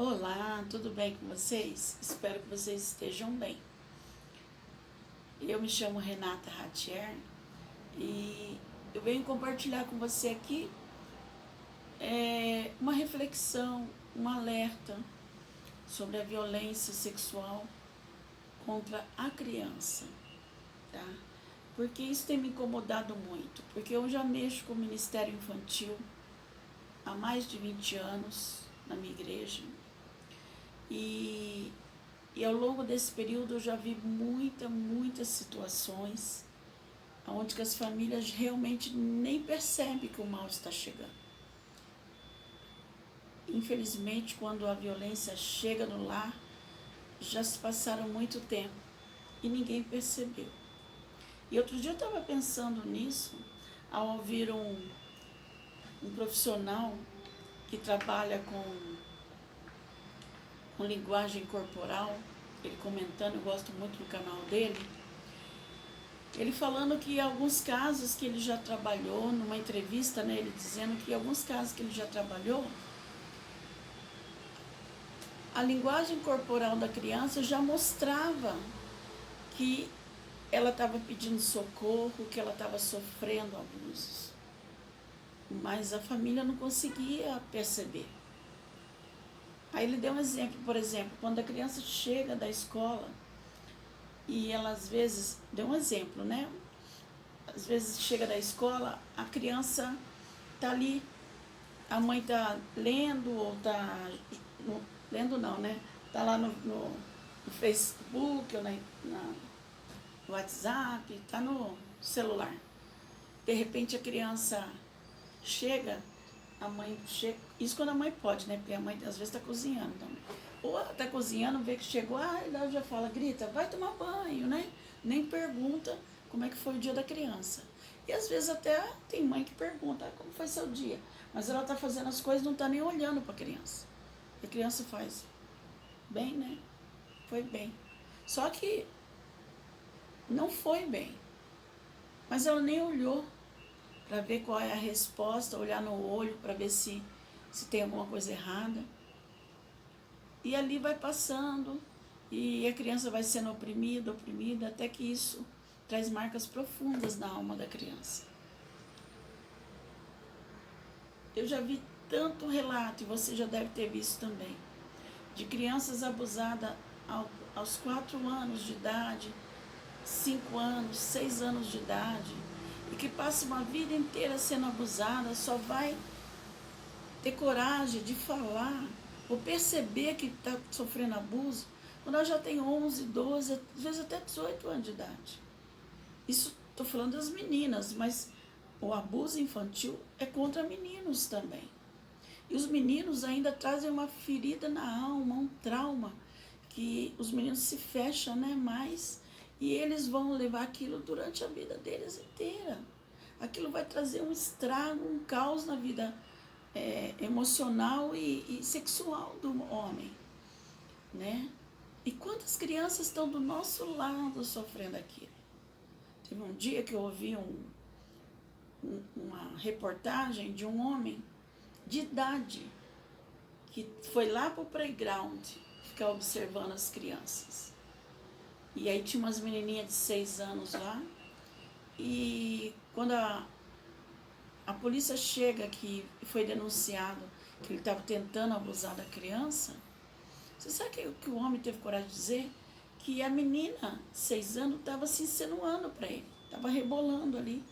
Olá, tudo bem com vocês? Espero que vocês estejam bem. Eu me chamo Renata Ratier e eu venho compartilhar com você aqui uma reflexão, um alerta sobre a violência sexual contra a criança, tá? Porque isso tem me incomodado muito, porque eu já mexo com o Ministério Infantil há mais de 20 anos na minha igreja. E ao longo desse período eu já vi muitas situações onde que as famílias realmente nem percebem que o mal está chegando. Infelizmente, quando a violência chega no lar, já se passaram muito tempo e ninguém percebeu. E outro dia eu estava pensando nisso, ao ouvir um profissional que trabalha com linguagem corporal, ele comentando, eu gosto muito do canal dele, ele falando que alguns casos que ele já trabalhou, numa entrevista, né, ele dizendo que alguns casos que ele já trabalhou, a linguagem corporal da criança já mostrava que ela estava pedindo socorro, que ela estava sofrendo abusos. Mas a família não conseguia perceber. Aí ele deu um exemplo, por exemplo, quando a criança chega da escola e ela às vezes, deu um exemplo, né? Às vezes chega da escola, a criança tá ali, a mãe tá lendo ou tá, lendo não, né? Tá lá no Facebook ou no WhatsApp, tá no celular. De repente a criança chega, a mãe chega, isso quando a mãe pode, né? Porque a mãe às vezes está cozinhando também. Ou ela está cozinhando, vê que chegou, ela já fala, grita, vai tomar banho, né? Nem pergunta como é que foi o dia da criança. E às vezes até tem mãe que pergunta, como foi seu dia? Mas ela está fazendo as coisas, não está nem olhando para a criança. E a criança faz bem, né? Foi bem. Só que não foi bem. Mas ela nem olhou para ver qual é a resposta, olhar no olho para ver se tem alguma coisa errada. E ali vai passando, e a criança vai sendo oprimida, até que isso traz marcas profundas na alma da criança. Eu já vi tanto relato, e você já deve ter visto também, de crianças abusadas aos 4 anos de idade, 5 anos, 6 anos de idade, e que passa uma vida inteira sendo abusada, só vai ter coragem de falar ou perceber que está sofrendo abuso quando ela já tem 11, 12, às vezes até 18 anos de idade. Isso estou falando das meninas, mas o abuso infantil é contra meninos também. E os meninos ainda trazem uma ferida na alma, um trauma, que os meninos se fecham, né, mais, e eles vão levar aquilo durante a vida deles inteira. Aquilo vai trazer um estrago, um caos na vida emocional e sexual do homem, né? E quantas crianças estão do nosso lado sofrendo aquilo? Teve um dia que eu ouvi uma reportagem de um homem de idade que foi lá para o playground ficar observando as crianças. E aí tinha umas menininhas de 6 anos lá, e quando a polícia chega, que foi denunciado que ele estava tentando abusar da criança, você sabe que o homem teve coragem de dizer? Que a menina, 6 anos, estava se insinuando para ele, estava rebolando ali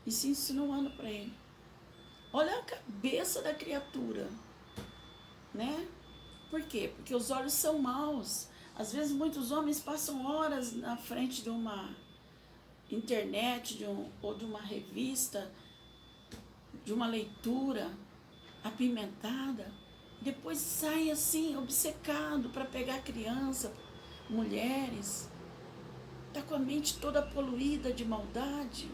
e se insinuando para ele. Olha a cabeça da criatura, né? Por quê? Porque os olhos são maus. Às vezes muitos homens passam horas na frente de uma internet ou de uma revista, de uma leitura apimentada, depois sai assim, obcecado para pegar criança, mulheres, está com a mente toda poluída de maldade.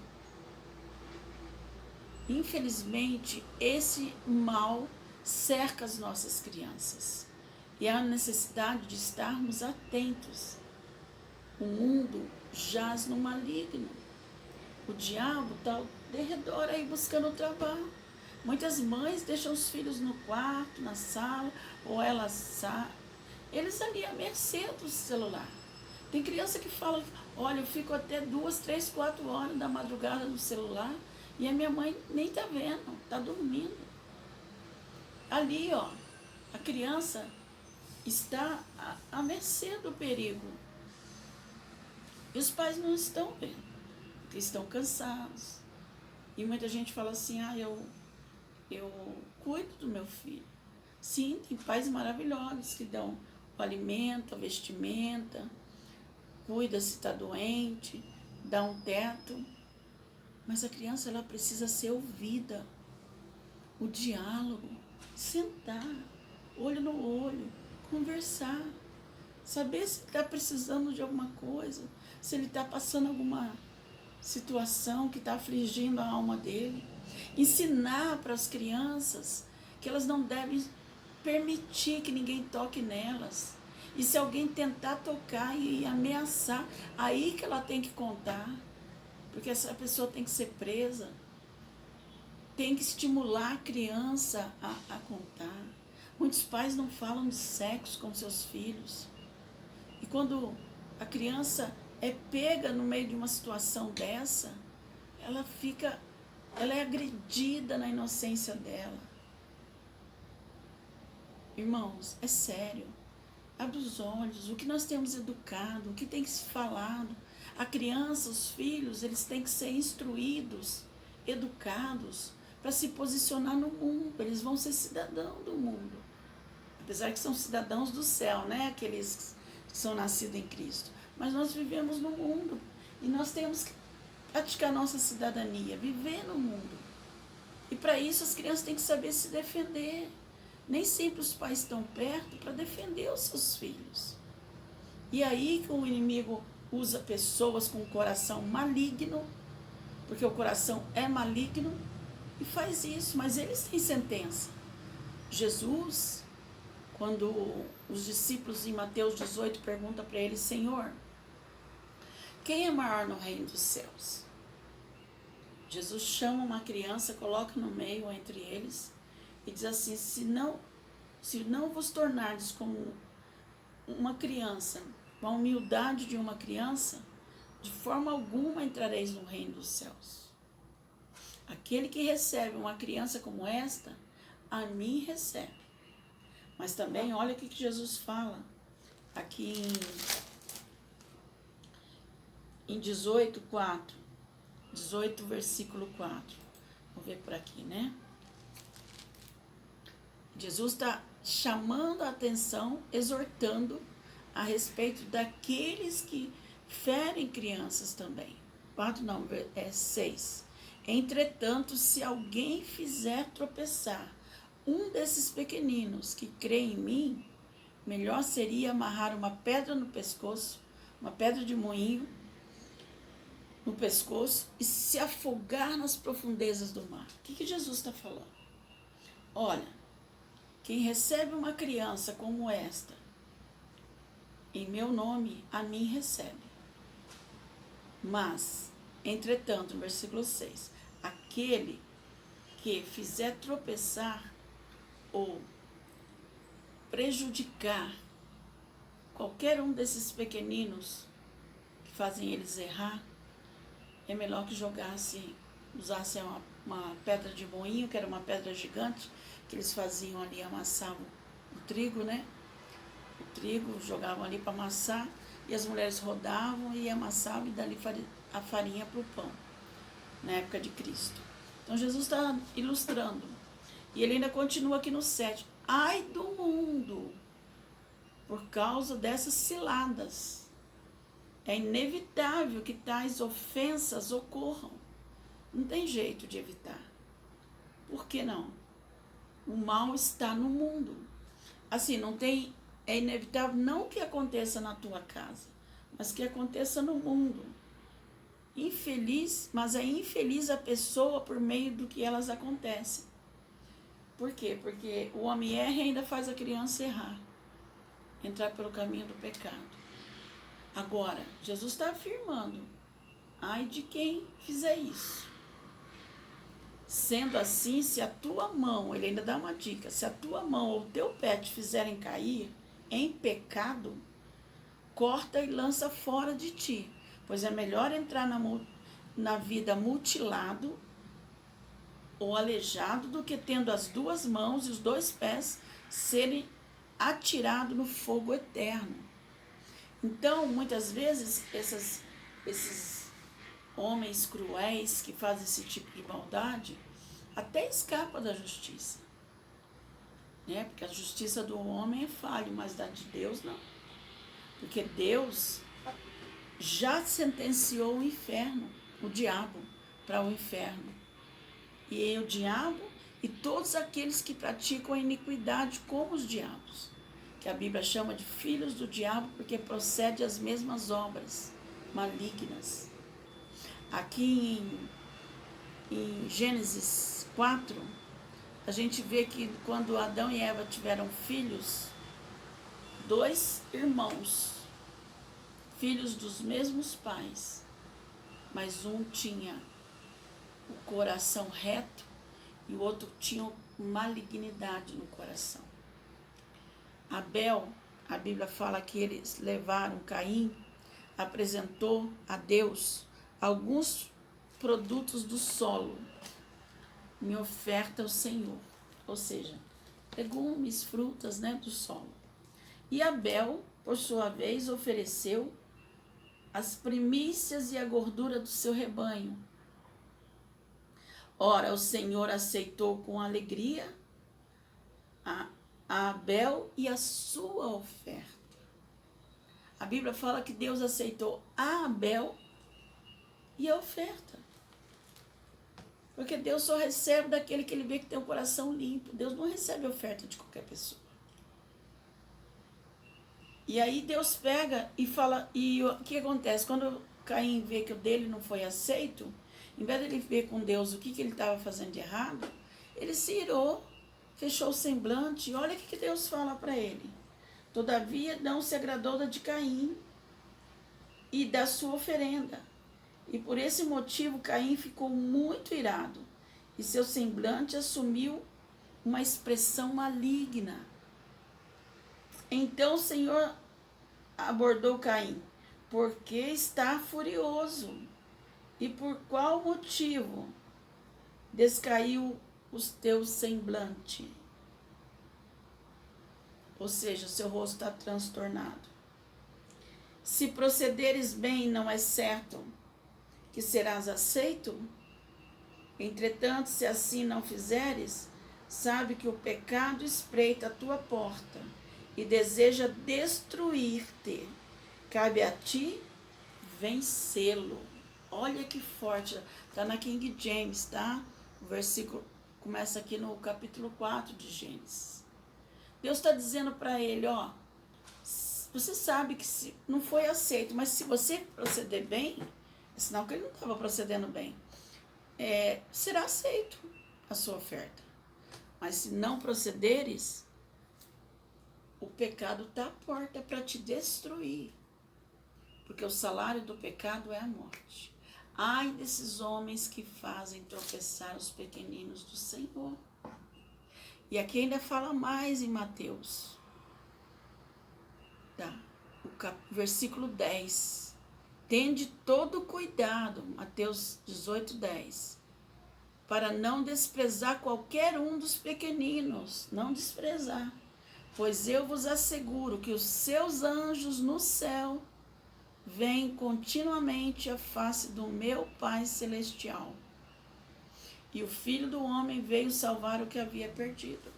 Infelizmente, esse mal cerca as nossas crianças e há a necessidade de estarmos atentos. O mundo jaz no maligno. O diabo está ao derredor aí buscando trabalho Muitas mães deixam os filhos no quarto, na sala, ou eles ali à mercê do celular. Tem criança que fala, olha, eu fico até 2, 3, 4 horas da madrugada no celular e a minha mãe nem tá vendo, tá dormindo. Ali, ó, a criança está à mercê do perigo. E os pais não estão vendo, porque estão cansados. E muita gente fala assim, eu cuido do meu filho. Sim, tem pais maravilhosos que dão o alimento, a vestimenta, cuida se está doente, dá um teto. Mas a criança, ela precisa ser ouvida. O diálogo, sentar, olho no olho, conversar, saber se está precisando de alguma coisa, se ele está passando alguma situação que está afligindo a alma dele. Ensinar para as crianças que elas não devem permitir que ninguém toque nelas. E se alguém tentar tocar e ameaçar, aí que ela tem que contar, porque essa pessoa tem que ser presa. Tem que estimular a criança a contar. Muitos pais não falam de sexo com seus filhos. E quando a criança é pega no meio de uma situação dessa, ela é agredida na inocência dela. Irmãos, é sério. Abre os olhos, o que nós temos educado, o que tem que se falado. A criança, os filhos, eles têm que ser instruídos, educados, para se posicionar no mundo. Eles vão ser cidadãos do mundo. Apesar que são cidadãos do céu, né? Aqueles que são nascidos em Cristo. Mas nós vivemos no mundo. E nós temos que praticar nossa cidadania, viver no mundo. E para isso as crianças têm que saber se defender. Nem sempre os pais estão perto para defender os seus filhos. E aí que o inimigo usa pessoas com um coração maligno, porque o coração é maligno, e faz isso, mas eles têm sentença. Jesus, quando os discípulos em Mateus 18 perguntam para ele, Senhor, quem é maior no reino dos céus? Jesus chama uma criança, coloca no meio entre eles e diz assim, se não vos tornardes como uma criança, com a humildade de uma criança, de forma alguma entrareis no reino dos céus. Aquele que recebe uma criança como esta, a mim recebe. Mas também, olha o que Jesus fala, aqui em 18, 4. 18, versículo 4. Vamos ver por aqui, né? Jesus está chamando a atenção, exortando a respeito daqueles que ferem crianças também. 4 não, é 6. Entretanto, se alguém fizer tropeçar um desses pequeninos que crê em mim, melhor seria amarrar uma pedra no pescoço, uma pedra de moinho no pescoço e se afogar nas profundezas do mar. O que Jesus está falando? Olha, quem recebe uma criança como esta, em meu nome, a mim recebe. Mas, entretanto, no versículo 6, aquele que fizer tropeçar ou prejudicar qualquer um desses pequeninos que fazem eles errar, é melhor que usassem uma pedra de moinho, que era uma pedra gigante, que eles faziam ali, amassavam o trigo, né? O trigo, jogavam ali para amassar, e as mulheres rodavam e amassavam, e dali a farinha para o pão, na época de Cristo. Então Jesus está ilustrando. E ele ainda continua aqui no 7. Ai do mundo, por causa dessas ciladas. É inevitável que tais ofensas ocorram. Não tem jeito de evitar. Por que não? O mal está no mundo. Assim, é inevitável não que aconteça na tua casa, mas que aconteça no mundo. Mas é infeliz a pessoa por meio do que elas acontecem. Por quê? Porque o homem erra e ainda faz a criança errar, entrar pelo caminho do pecado. Agora, Jesus está afirmando, ai de quem fizer isso. Sendo assim, se a tua mão, ele ainda dá uma dica, se a tua mão ou o teu pé te fizerem cair em pecado, corta e lança fora de ti, pois é melhor entrar na vida mutilado ou aleijado do que tendo as duas mãos e os dois pés serem atirados no fogo eterno. Então, muitas vezes, esses homens cruéis que fazem esse tipo de maldade até escapam da justiça, né? Porque a justiça do homem é falha, mas da de Deus não. Porque Deus já sentenciou o inferno, o diabo, para o inferno. E o diabo e todos aqueles que praticam a iniquidade como os diabos, que a Bíblia chama de filhos do diabo, porque procede as mesmas obras malignas. Aqui em Gênesis 4, a gente vê que quando Adão e Eva tiveram filhos, dois irmãos, filhos dos mesmos pais, mas um tinha o coração reto e o outro tinha malignidade no coração. Abel, a Bíblia fala que eles levaram, Caim apresentou a Deus alguns produtos do solo em oferta ao Senhor, ou seja, legumes, frutas, né, do solo. E Abel, por sua vez, ofereceu as primícias e a gordura do seu rebanho. Ora, o Senhor aceitou com alegria a Abel e a sua oferta. A Bíblia fala que Deus aceitou a Abel e a oferta. Porque Deus só recebe daquele que ele vê que tem um coração limpo. Deus não recebe oferta de qualquer pessoa. E aí Deus pega e fala, e o que acontece? Quando Caim vê que o dele não foi aceito, em vez de ele ver com Deus o que ele estava fazendo de errado, ele se irou, fechou o semblante, e olha o que Deus fala para ele. Todavia não se agradou da de Caim e da sua oferenda. E por esse motivo Caim ficou muito irado, e seu semblante assumiu uma expressão maligna. Então o Senhor abordou Caim, porque está furioso, e por qual motivo descaiu o teu semblante? Ou seja, o seu rosto está transtornado. Se procederes bem, não é certo que serás aceito? Entretanto, se assim não fizeres, sabe que o pecado espreita a tua porta e deseja destruir-te. Cabe a ti vencê-lo. Olha que forte. Está na King James, tá? O versículo começa aqui no capítulo 4 de Gênesis. Deus está dizendo para ele, ó, você sabe que não foi aceito, mas se você proceder bem, é sinal que ele não estava procedendo bem, será aceito a sua oferta. Mas se não procederes, o pecado está à porta para te destruir. Porque o salário do pecado é a morte. Ai desses homens que fazem tropeçar os pequeninos do Senhor. E aqui ainda fala mais em Mateus. Tá. Versículo 10. Tende todo cuidado, Mateus 18:10, para não desprezar qualquer um dos pequeninos, não desprezar, pois eu vos asseguro que os seus anjos no céu veem continuamente a face do meu Pai Celestial. E o Filho do Homem veio salvar o que havia perdido.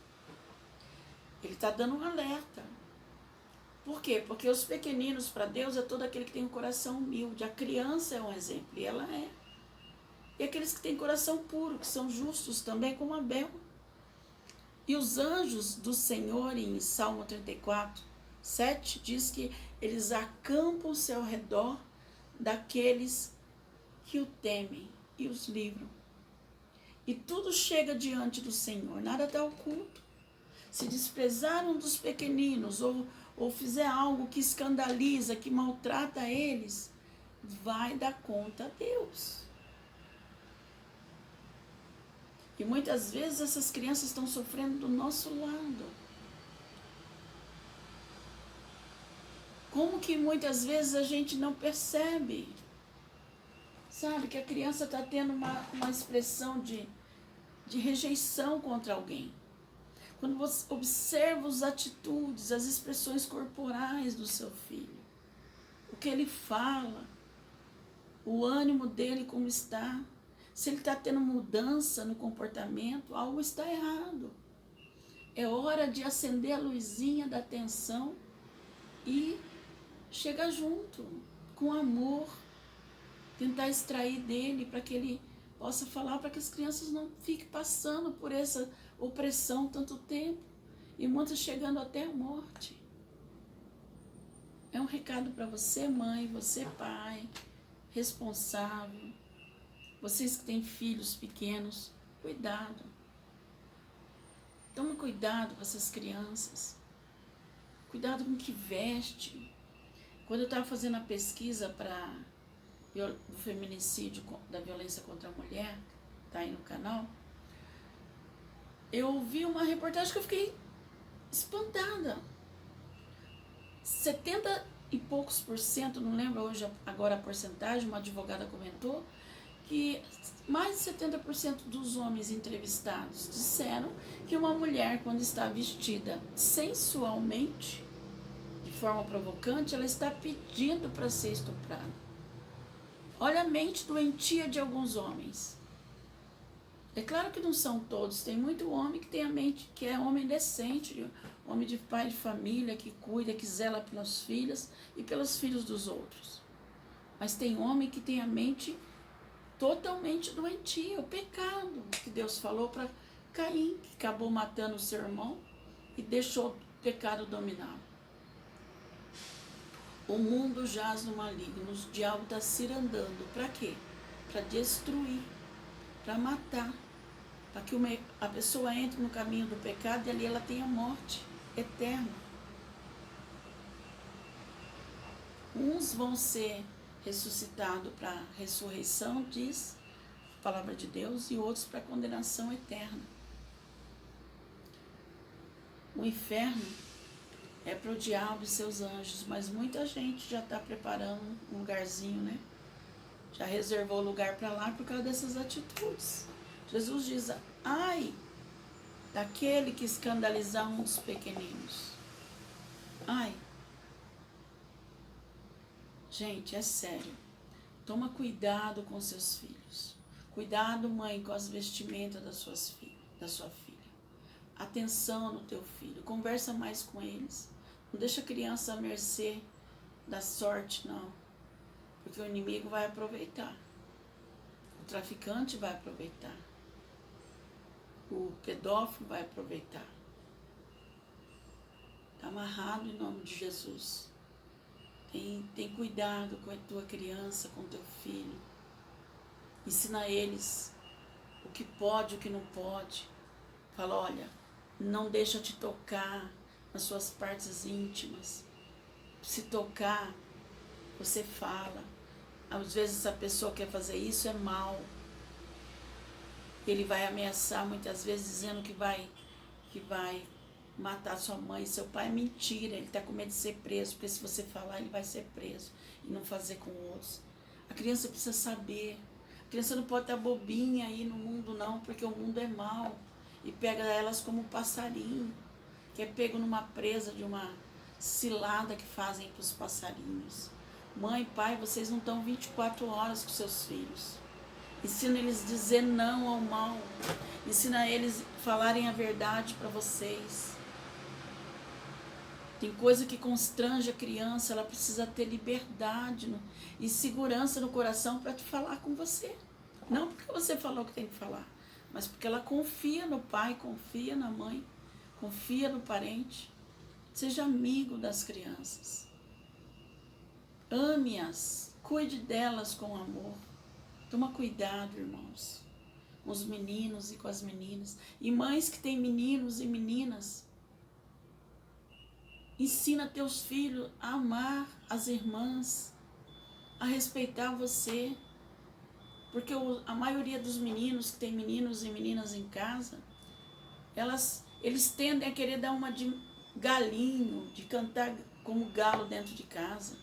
Ele está dando um alerta. Por quê? Porque os pequeninos para Deus é todo aquele que tem um coração humilde. A criança é um exemplo, e ela é. E aqueles que têm coração puro, que são justos também, como Abel. E os anjos do Senhor, em Salmo 34, 7, diz que eles acampam-se ao redor daqueles que o temem e os livram. E tudo chega diante do Senhor, nada está oculto. Se desprezar um dos pequeninos ou fizer algo que escandaliza, que maltrata eles, vai dar conta a Deus. E muitas vezes essas crianças estão sofrendo do nosso lado. Como que muitas vezes a gente não percebe? Sabe, que a criança está tendo uma expressão de rejeição contra alguém. Quando você observa as atitudes, as expressões corporais do seu filho, o que ele fala, o ânimo dele como está, se ele está tendo mudança no comportamento, algo está errado. É hora de acender a luzinha da atenção e chegar junto, com amor, tentar extrair dele para que ele possa falar, para que as crianças não fiquem passando por essa opressão tanto tempo e muitas chegando até a morte. É um recado para você, mãe, você, pai, responsável, vocês que têm filhos pequenos, cuidado. Toma cuidado com essas crianças. Cuidado com o que veste. Quando eu estava fazendo a pesquisa do feminicídio, da violência contra a mulher, tá aí no canal, eu vi uma reportagem que eu fiquei espantada. 70 e poucos %, não lembro hoje agora a porcentagem, uma advogada comentou, que mais de 70% dos homens entrevistados disseram que uma mulher, quando está vestida sensualmente, de forma provocante, ela está pedindo para ser estuprada. Olha a mente doentia de alguns homens. É claro que não são todos, tem muito homem que tem a mente, que é homem decente, homem de pai de família, que cuida, que zela pelas filhas e pelos filhos dos outros. Mas tem homem que tem a mente totalmente doentia, o pecado que Deus falou para Caim, que acabou matando o seu irmão e deixou o pecado dominá-lo. O mundo jaz no maligno, o diabo está cirandando. Para quê? Para destruir, para matar, para que a pessoa entre no caminho do pecado e ali ela tenha morte eterna. Uns vão ser ressuscitados para a ressurreição, diz a palavra de Deus, e outros para a condenação eterna. O inferno é para o diabo e seus anjos, mas muita gente já está preparando um lugarzinho, né? Já reservou lugar para lá por causa dessas atitudes. Jesus diz: ai daquele que escandalizar um dos pequeninos. Ai. Gente, é sério. Toma cuidado com seus filhos. Cuidado, mãe, com as vestimentas da sua filha. Atenção no teu filho. Conversa mais com eles. Não deixa a criança à mercê da sorte, não. Porque o inimigo vai aproveitar. O traficante vai aproveitar. O pedófilo vai aproveitar. Está amarrado em nome de Jesus. Tem cuidado com a tua criança, com o teu filho. Ensina eles o que pode, o que não pode. Fala, olha, não deixa te tocar nas suas partes íntimas. Se tocar, você fala. Às vezes essa pessoa quer fazer isso, é mal. Ele vai ameaçar muitas vezes dizendo que vai matar sua mãe, seu pai. É mentira, ele está com medo de ser preso, porque se você falar, ele vai ser preso e não fazer com outros. A criança precisa saber. A criança não pode estar bobinha aí no mundo, não, porque o mundo é mau e pega elas como um passarinho, que é pego numa presa de uma cilada que fazem para os passarinhos. Mãe, pai, vocês não estão 24 horas com seus filhos. Ensina eles a dizer não ao mal. Ensina eles a falarem a verdade para vocês. Tem coisa que constrange a criança, ela precisa ter liberdade e segurança no coração para te falar com você. Não porque você falou que tem que falar, mas porque ela confia no pai, confia na mãe, confia no parente. Seja amigo das crianças. Ame-as, cuide delas com amor. Toma cuidado, irmãos, com os meninos e com as meninas. E mães que têm meninos e meninas, ensina teus filhos a amar as irmãs, a respeitar você. Porque a maioria dos meninos, que tem meninos e meninas em casa, eles tendem a querer dar uma de galinho, de cantar como galo dentro de casa,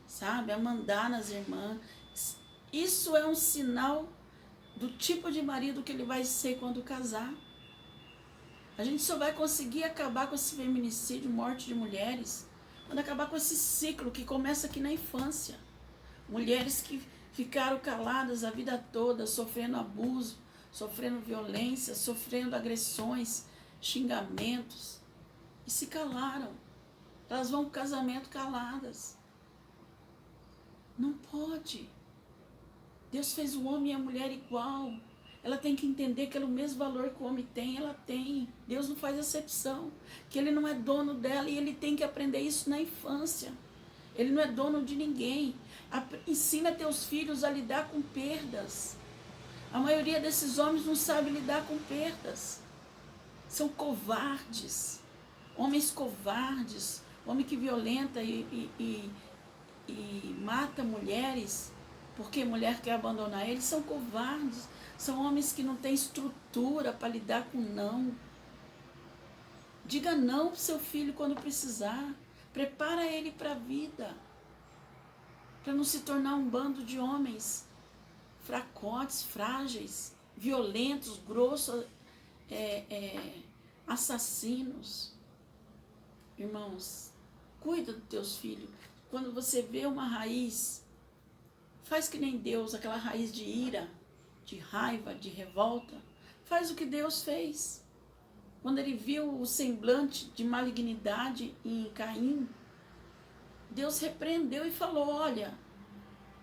sabe? A mandar nas irmãs. Isso é um sinal do tipo de marido que ele vai ser quando casar. A gente só vai conseguir acabar com esse feminicídio, morte de mulheres, quando acabar com esse ciclo que começa aqui na infância. Mulheres que ficaram caladas a vida toda, sofrendo abuso, sofrendo violência, sofrendo agressões, xingamentos, e se calaram. Elas vão para o casamento caladas. Não pode. Deus fez o homem e a mulher igual. Ela tem que entender que o mesmo valor que o homem tem, ela tem. Deus não faz acepção. Que ele não é dono dela e ele tem que aprender isso na infância. Ele não é dono de ninguém. Ensina teus filhos a lidar com perdas. A maioria desses homens não sabe lidar com perdas. São covardes. Homens covardes. Homem que violenta e mata mulheres porque mulher quer abandonar eles. São covardes. São homens que não têm estrutura para lidar com não. Diga não para o seu filho quando precisar. Prepara ele para a vida. Para não se tornar um bando de homens fracotes, frágeis, violentos, grossos, assassinos. Irmãos, cuida dos teus filhos. Quando você vê uma raiz, faz que nem Deus, aquela raiz de ira, de raiva, de revolta. Faz o que Deus fez. Quando ele viu o semblante de malignidade em Caim, Deus repreendeu e falou: olha,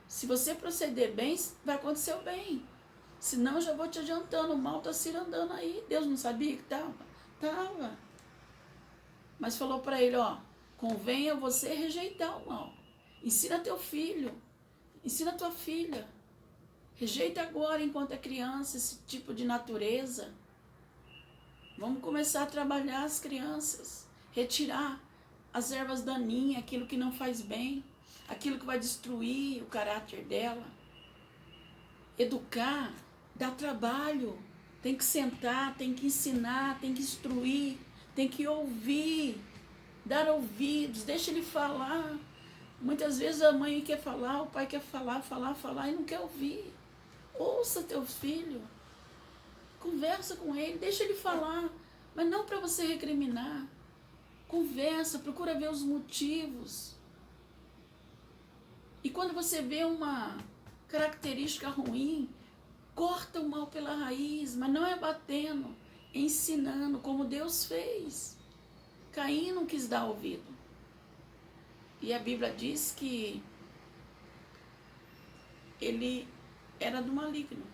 se você proceder bem, vai acontecer o bem. Senão eu já vou te adiantando, o mal está se andando aí. Deus não sabia que estava? Estava. Mas falou para ele: ó, convém a você rejeitar o mal. Ensina teu filho, ensina tua filha. Rejeita agora, enquanto é criança, esse tipo de natureza. Vamos começar a trabalhar as crianças, retirar as ervas daninhas, aquilo que não faz bem, aquilo que vai destruir o caráter dela. Educar dá trabalho, tem que sentar, tem que ensinar, tem que instruir, tem que ouvir, dar ouvidos, deixa ele falar. Muitas vezes a mãe quer falar, o pai quer falar e não quer ouvir. Ouça teu filho, conversa com ele, deixa ele falar, mas não para você recriminar. Conversa, procura ver os motivos. E quando você vê uma característica ruim, corta o mal pela raiz, mas não é batendo, é ensinando, como Deus fez. Caim não quis dar ouvido. E a Bíblia diz que ele era do maligno.